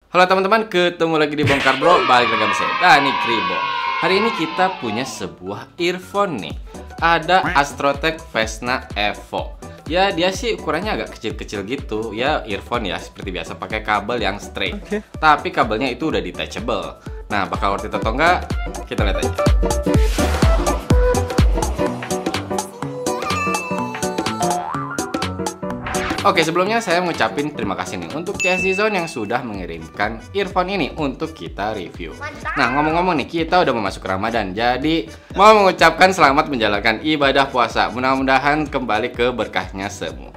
Halo teman-teman, ketemu lagi di Bongkar Bro, balik lagi sama saya, Dani Kribo. Hari ini kita punya sebuah earphone nih. Ada Astrotech Vesna Evo. Ya dia sih ukurannya agak kecil-kecil gitu. Ya earphone ya, seperti biasa pakai kabel yang straight. Tapi kabelnya itu udah detachable. Nah bakal worth it atau enggak, kita lihat aja. Oke, sebelumnya saya mengucapin terima kasih nih untuk CSG Zone yang sudah mengirimkan earphone ini untuk kita review. Nah, ngomong-ngomong nih, kita udah mau masuk Ramadan, jadi mau mengucapkan selamat menjalankan ibadah puasa. Mudah-mudahan kembali ke berkahnya semua.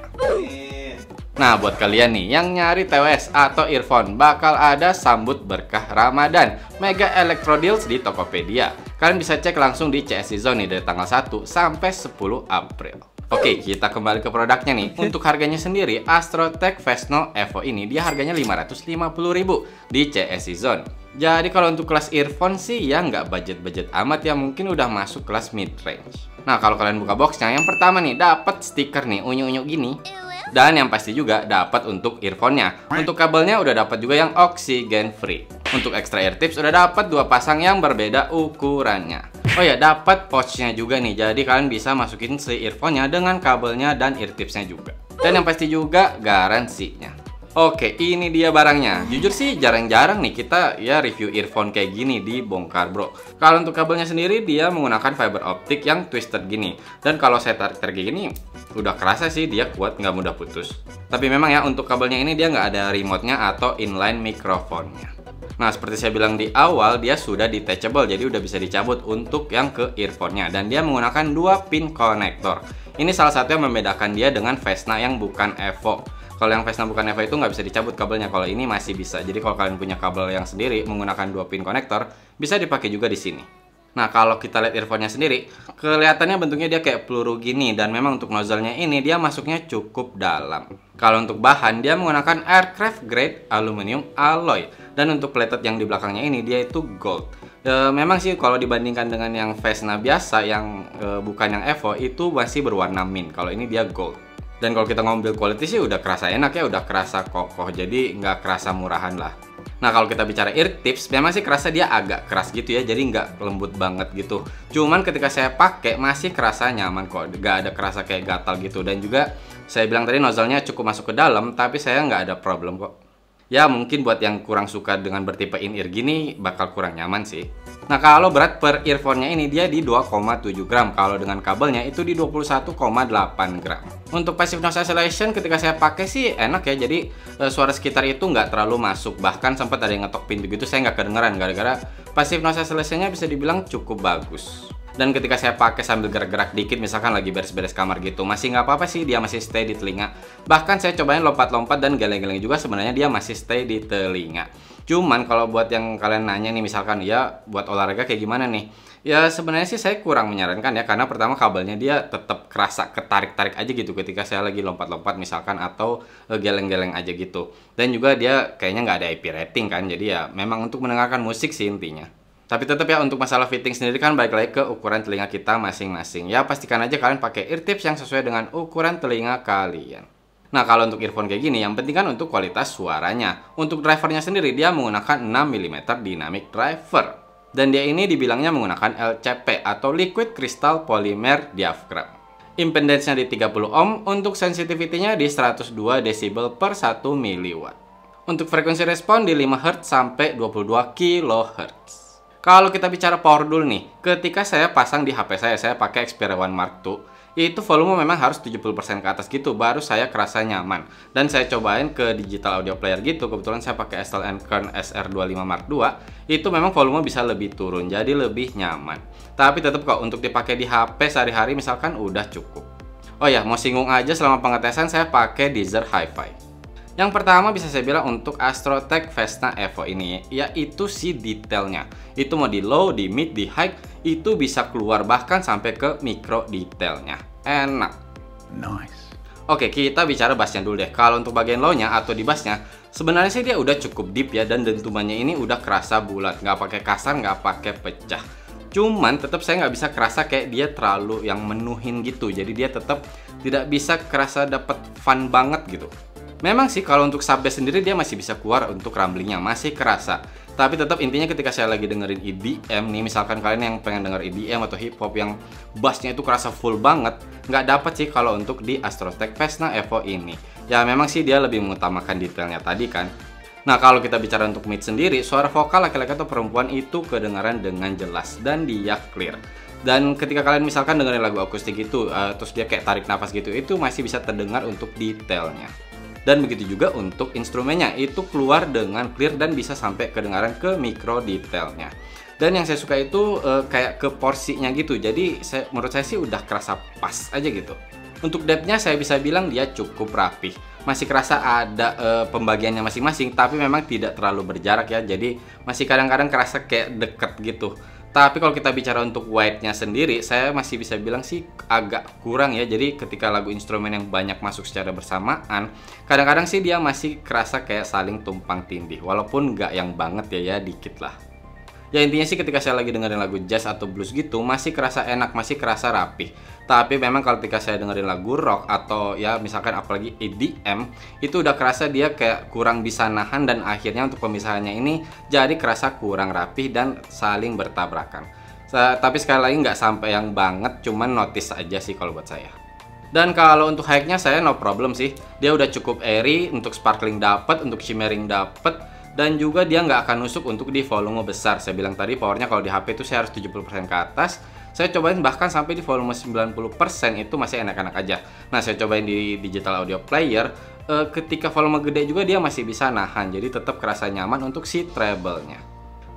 Nah, buat kalian nih yang nyari TWS atau earphone, bakal ada sambut berkah Ramadan Mega Electro Deals di Tokopedia. Kalian bisa cek langsung di CSG Zone nih dari tanggal 1 sampai 10 April. Oke, kita kembali ke produknya nih. Untuk harganya sendiri, Astrotech Vesna Evo ini dia harganya 550.000 di CSG Zone. Jadi kalau untuk kelas earphone sih ya nggak budget-budget amat ya, mungkin udah masuk kelas mid range. Nah, kalau kalian buka boxnya, yang pertama nih dapat stiker nih unyu-unyu gini. Dan yang pasti juga dapat untuk earphone-nya. Untuk kabelnya udah dapat juga yang oxygen free. Untuk extra ear tips udah dapat 2 pasang yang berbeda ukurannya. Oh ya, dapat pouch-nya juga nih. Jadi kalian bisa masukin si earphone-nya dengan kabelnya dan ear tips-nya juga. Dan yang pasti juga garansinya. Oke, ini dia barangnya. Jujur sih jarang-jarang nih kita ya review earphone kayak gini di Bongkar Bro. Kalau untuk kabelnya sendiri dia menggunakan fiber optik yang twisted gini. Dan kalau saya tarik-tarik gini udah kerasa sih dia kuat, nggak mudah putus. Tapi memang ya untuk kabelnya ini dia nggak ada remote-nya atau inline mikrofonnya. Nah, seperti saya bilang di awal, dia sudah detachable, jadi udah bisa dicabut untuk yang ke earphone-nya. Dan dia menggunakan 2 pin konektor. Ini salah satu yang membedakan dia dengan Vesna yang bukan Evo. Kalau yang Vesna bukan Evo itu nggak bisa dicabut kabelnya, kalau ini masih bisa. Jadi kalau kalian punya kabel yang sendiri menggunakan 2 pin konektor, bisa dipakai juga di sini. Nah, kalau kita lihat earphone-nya sendiri, kelihatannya bentuknya dia kayak peluru gini. Dan memang untuk nozzle-nya ini dia masuknya cukup dalam. Kalau untuk bahan, dia menggunakan aircraft grade aluminium alloy. Dan untuk plated yang di belakangnya ini dia itu gold. Memang sih kalau dibandingkan dengan yang Vesna biasa, yang bukan yang Evo, itu masih berwarna mint. Kalau ini dia gold. Dan kalau kita ngomong build quality sih udah kerasa enak ya, udah kerasa kokoh. Jadi nggak kerasa murahan lah. Nah, kalau kita bicara ear tips, memang sih kerasa dia agak keras gitu ya, jadi nggak lembut banget gitu. Cuman ketika saya pakai masih kerasa nyaman kok, nggak ada kerasa kayak gatal gitu. Dan juga saya bilang tadi nozzle-nya cukup masuk ke dalam, tapi saya nggak ada problem kok. Ya mungkin buat yang kurang suka dengan bertipe in-ear gini bakal kurang nyaman sih. Nah, kalau berat per earphone-nya ini dia di 2,7 gram. Kalau dengan kabelnya itu di 21,8 gram. Untuk passive noise cancellation ketika saya pakai sih enak ya. Jadi suara sekitar itu nggak terlalu masuk. Bahkan sempat ada yang ngetok pintu gitu, saya nggak kedengeran. Gara-gara passive noise cancellation-nya bisa dibilang cukup bagus. Dan ketika saya pakai sambil gerak-gerak dikit, misalkan lagi beres-beres kamar gitu, masih nggak apa-apa sih, dia masih stay di telinga. Bahkan saya cobain lompat-lompat dan geleng-geleng juga, sebenarnya dia masih stay di telinga. Cuman kalau buat yang kalian nanya nih, misalkan ya buat olahraga kayak gimana nih? Ya sebenarnya sih saya kurang menyarankan ya, karena pertama kabelnya dia tetap kerasa ketarik-tarik aja gitu ketika saya lagi lompat-lompat misalkan, atau geleng-geleng aja gitu. Dan juga dia kayaknya nggak ada IP rating kan, jadi ya memang untuk mendengarkan musik sih intinya. Tapi tetap ya untuk masalah fitting sendiri kan balik lagi ke ukuran telinga kita masing-masing. Ya pastikan aja kalian pakai ear tips yang sesuai dengan ukuran telinga kalian. Nah, kalau untuk earphone kayak gini yang penting kan untuk kualitas suaranya. Untuk drivernya sendiri dia menggunakan 6 mm dynamic driver. Dan dia ini dibilangnya menggunakan LCP atau Liquid Crystal Polymer Diaphragm. Impedance-nya di 30 ohm, untuk sensitivity-nya di 102 dB per 1 mW. Untuk frekuensi respon di 5 Hz sampai 22 kHz. Kalau kita bicara power dulu nih, ketika saya pasang di HP saya pakai Xperia One Mark II, itu volume memang harus 70% ke atas gitu, baru saya kerasa nyaman. Dan saya cobain ke digital audio player gitu, kebetulan saya pakai SLN Kern SR25 Mark II, itu memang volume bisa lebih turun, jadi lebih nyaman. Tapi tetap kok untuk dipakai di HP sehari-hari misalkan udah cukup. Oh ya, mau singgung aja selama pengetesan saya pakai Deezer Hi-Fi. Yang pertama bisa saya bilang untuk Astrotech Vesna Evo ini, yaitu si detailnya. Itu mau di low, di mid, di high, itu bisa keluar bahkan sampai ke micro detailnya. Enak. Nice. Oke, kita bicara bassnya dulu deh. Kalau untuk bagian low-nya atau di bassnya, sebenarnya sih dia udah cukup deep ya, dan dentumannya ini udah kerasa bulat. Nggak pakai kasar, nggak pakai pecah. Cuman tetap saya nggak bisa kerasa kayak dia terlalu yang menuhin gitu. Jadi dia tetap tidak bisa kerasa dapet fun banget gitu. Memang sih kalau untuk sub bass sendiri dia masih bisa keluar untuk rumblingnya, masih kerasa. Tapi tetap intinya ketika saya lagi dengerin EDM nih, misalkan kalian yang pengen denger EDM atau hip hop yang bassnya itu kerasa full banget, nggak dapat sih kalau untuk di Astrotech Vesna Evo ini. Ya memang sih dia lebih mengutamakan detailnya tadi kan. Nah kalau kita bicara untuk mid sendiri, suara vokal laki-laki atau perempuan itu kedengaran dengan jelas dan dia clear. Dan ketika kalian misalkan dengerin lagu akustik gitu, terus dia kayak tarik nafas gitu, itu masih bisa terdengar untuk detailnya. Dan begitu juga untuk instrumennya, itu keluar dengan clear dan bisa sampai kedengaran ke mikro detailnya. Dan yang saya suka itu kayak ke porsinya gitu, jadi menurut saya sih udah kerasa pas aja gitu. Untuk depthnya saya bisa bilang dia cukup rapih, masih kerasa ada pembagiannya masing-masing, tapi memang tidak terlalu berjarak ya, jadi masih kadang-kadang kerasa kayak deket gitu. Tapi kalau kita bicara untuk weight-nya sendiri, saya masih bisa bilang sih agak kurang ya. Jadi ketika lagu instrumen yang banyak masuk secara bersamaan, kadang-kadang sih dia masih kerasa kayak saling tumpang tindih. Walaupun nggak yang banget ya, dikit lah. Ya intinya sih ketika saya lagi dengerin lagu jazz atau blues gitu, masih kerasa enak, masih kerasa rapih. Tapi memang kalau ketika saya dengerin lagu rock atau ya misalkan apalagi EDM, itu udah kerasa dia kayak kurang bisa nahan dan akhirnya untuk pemisahannya ini jadi kerasa kurang rapih dan saling bertabrakan. Tapi sekali lagi nggak sampai yang banget, cuman notice aja sih kalau buat saya. Dan kalau untuk high-nya saya no problem sih. Dia udah cukup airy, untuk sparkling dapet, untuk shimmering dapet. Dan juga dia nggak akan nusuk untuk di volume besar. Saya bilang tadi powernya kalau di HP itu saya harus 70% ke atas. Saya cobain bahkan sampai di volume 90% itu masih enak-enak aja. Nah saya cobain di digital audio player, ketika volume gede juga dia masih bisa nahan. Jadi tetap kerasa nyaman untuk si treble-nya.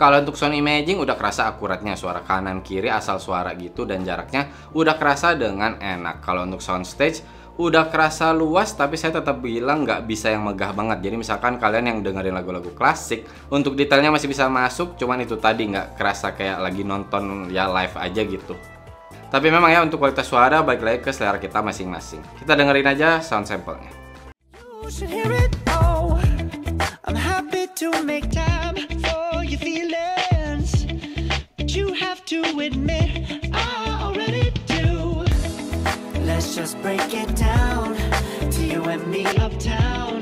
Kalau untuk sound imaging udah kerasa akuratnya, suara kanan kiri asal suara gitu dan jaraknya udah kerasa dengan enak. Kalau untuk sound stage udah kerasa luas, tapi saya tetap bilang nggak bisa yang megah banget. Jadi misalkan kalian yang dengerin lagu-lagu klasik, untuk detailnya masih bisa masuk, cuman itu tadi nggak kerasa kayak lagi nonton ya live aja gitu. Tapi memang ya untuk kualitas suara balik lagi ke selera kita masing-masing. Kita dengerin aja sound sample-nya. Let's just break it down to you and me uptown,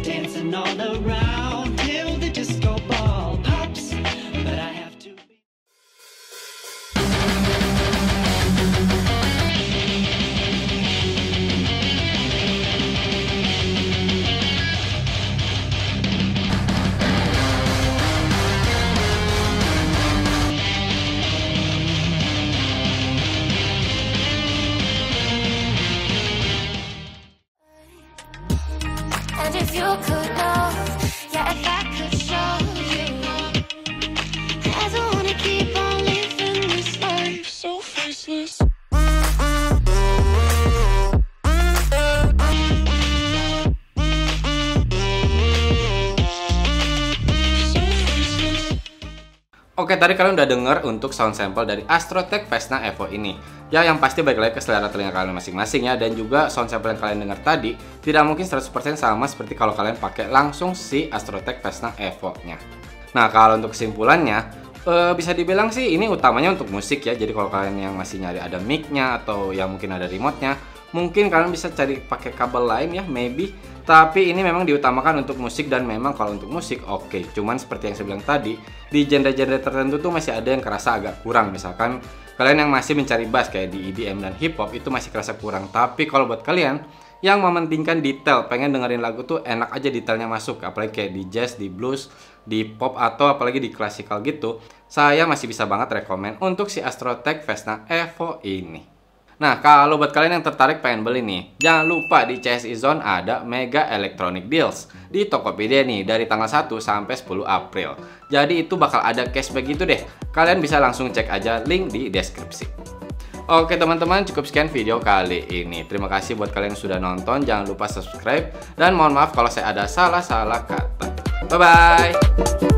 dancing all around till the disco ball pops. But I have to be. And if you could know, yeah, if I could show you, I don't wanna keep on living this life so faceless. Oke, tadi kalian udah denger untuk sound sample dari Astrotech Vesna Evo ini. Ya, yang pasti balik lagi ke selera telinga kalian masing-masing ya. Dan juga sound sample yang kalian dengar tadi tidak mungkin 100% sama seperti kalau kalian pakai langsung si Astrotech Vesna Evo-nya. Nah, kalau untuk kesimpulannya, bisa dibilang sih ini utamanya untuk musik ya. Jadi kalau kalian yang masih nyari ada mic-nya atau yang mungkin ada remote-nya, mungkin kalian bisa cari pakai kabel lain ya, maybe. Tapi ini memang diutamakan untuk musik, dan memang kalau untuk musik oke. Cuman seperti yang saya bilang tadi, di genre-genre tertentu tuh masih ada yang kerasa agak kurang. Misalkan kalian yang masih mencari bass kayak di EDM dan hip hop itu masih kerasa kurang. Tapi kalau buat kalian yang mementingkan detail, pengen dengerin lagu tuh enak aja detailnya masuk, apalagi kayak di jazz, di blues, di pop atau apalagi di klasikal gitu, saya masih bisa banget rekomen untuk si Astrotech Vesna Evo ini. Nah, kalau buat kalian yang tertarik pengen beli nih, jangan lupa di CSI Zone ada Mega Electronic Deals di Tokopedia nih dari tanggal 1 sampai 10 April. Jadi itu bakal ada cashback gitu deh. Kalian bisa langsung cek aja link di deskripsi. Oke teman-teman, cukup sekian video kali ini. Terima kasih buat kalian yang sudah nonton. Jangan lupa subscribe dan mohon maaf kalau saya ada salah-salah kata. Bye-bye.